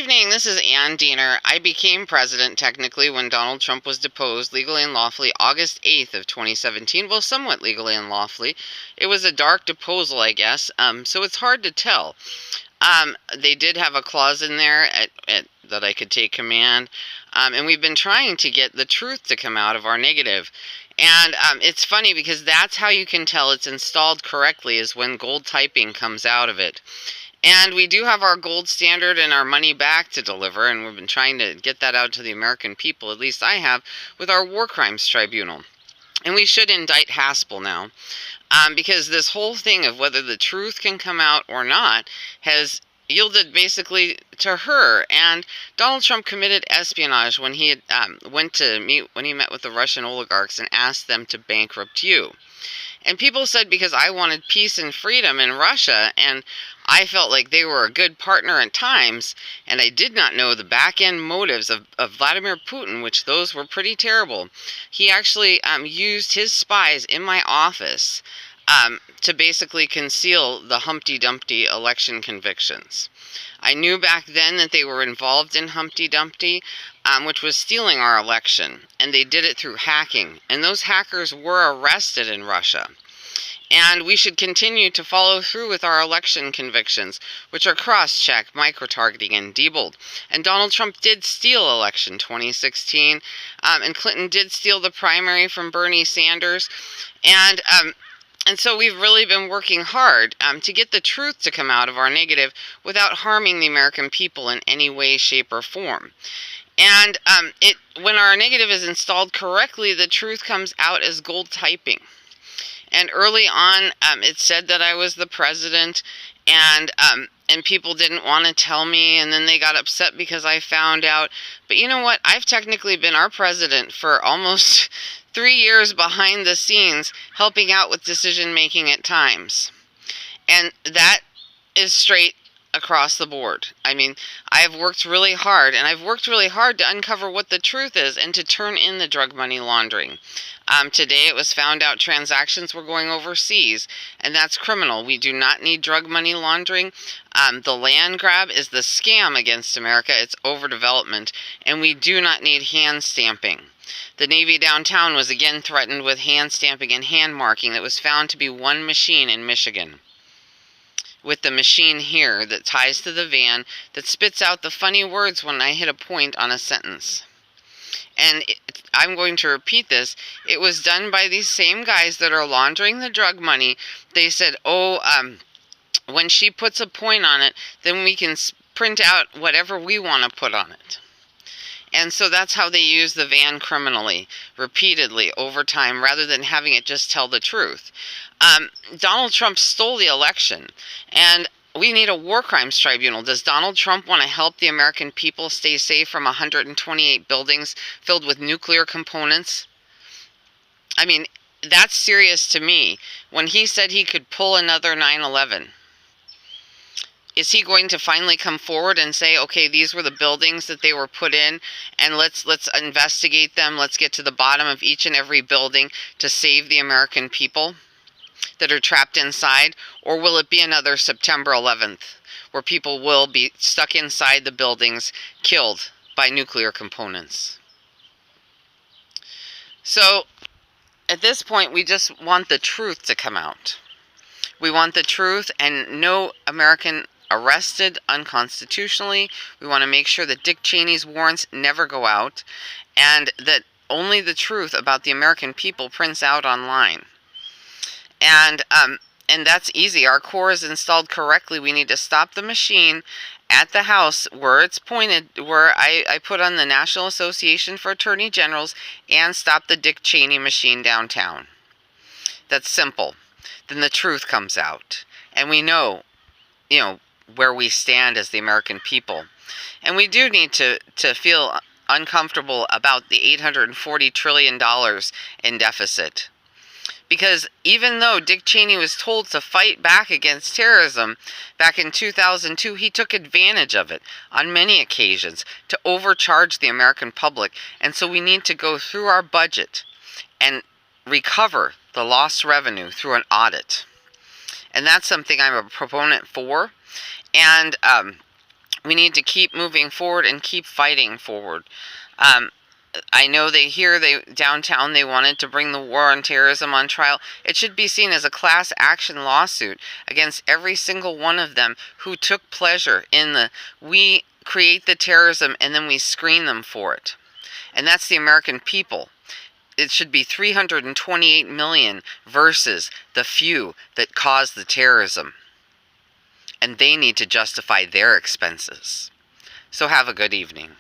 evening, this is Ann Diener. I became president technically when Donald Trump was deposed legally and lawfully August 8th of 2017. Well, somewhat legally and lawfully. It was a dark deposal, I guess, so it's hard to tell. They did have a clause in there that I could take command, and we've been trying to get the truth to come out of our negative. And it's funny because that's how you can tell it's installed correctly, is when gold typing comes out of it. And we do have our gold standard and our money back to deliver, and we've been trying to get that out to the American people, at least I have, with our War Crimes Tribunal. And we should indict Haspel now, because this whole thing of whether the truth can come out or not has yielded basically to her. And Donald Trump committed espionage when he met with the Russian oligarchs and asked them to bankrupt you. And people said because I wanted peace and freedom in Russia, and I felt like they were a good partner at times, and I did not know the back-end motives of Vladimir Putin, which those were pretty terrible. He actually used his spies in my office to basically conceal the Humpty Dumpty election convictions. I knew back then that they were involved in Humpty Dumpty, which was stealing our election, and they did it through hacking, and those hackers were arrested in Russia. And we should continue to follow through with our election convictions, which are cross-check, micro-targeting, and Diebold. And Donald Trump did steal election 2016, and Clinton did steal the primary from Bernie Sanders, and so we've really been working hard to get the truth to come out of our negative without harming the American people in any way, shape, or form. And when our negative is installed correctly, the truth comes out as gold typing. And early on, it said that I was the president, and people didn't want to tell me, and then they got upset because I found out. But you know what? I've technically been our president for almost 3 years behind the scenes, helping out with decision-making at times. And that is straight across the board. I mean, I've worked really hard, and I've worked really hard to uncover what the truth is and to turn in the drug money laundering. Today it was found out transactions were going overseas, and that's criminal. We do not need drug money laundering. The land grab is the scam against America. It's overdevelopment, and we do not need hand stamping. The Navy downtown was again threatened with hand stamping and hand marking that was found to be one machine in Michigan, with the machine here that ties to the van that spits out the funny words when I hit a point on a sentence. And I'm going to repeat this. It was done by these same guys that are laundering the drug money. They said, when she puts a point on it, then we can print out whatever we want to put on it. And so that's how they use the van criminally, repeatedly, over time, rather than having it just tell the truth. Donald Trump stole the election, and we need a war crimes tribunal. Does Donald Trump want to help the American people stay safe from 128 buildings filled with nuclear components? I mean, that's serious to me. When he said he could pull another 9/11, is he going to finally come forward and say, okay, these were the buildings that they were put in, and let's investigate them, let's get to the bottom of each and every building to save the American people that are trapped inside? Or will it be another September 11th, where people will be stuck inside the buildings, killed by nuclear components? So, at this point, we just want the truth to come out. We want the truth, and no American arrested unconstitutionally. We want to make sure that Dick Cheney's warrants never go out, and that only the truth about the American people prints out online. And that's easy. Our core is installed correctly. We need to stop the machine at the House where it's pointed, where I put on the National Association for Attorney Generals, and stop the Dick Cheney machine downtown. That's simple. Then the truth comes out, and we know, where we stand as the American people. And we do need to feel uncomfortable about the $840 trillion in deficit. Because even though Dick Cheney was told to fight back against terrorism back in 2002, he took advantage of it on many occasions to overcharge the American public. And so we need to go through our budget and recover the lost revenue through an audit. And that's something I'm a proponent for. And We need to keep moving forward and keep fighting forward. I know downtown they wanted to bring the war on terrorism on trial. It should be seen as a class action lawsuit against every single one of them who took pleasure in we create the terrorism and then we screen them for it. And that's the American people. It should be 328 million versus the few that caused the terrorism. And they need to justify their expenses. So have a good evening.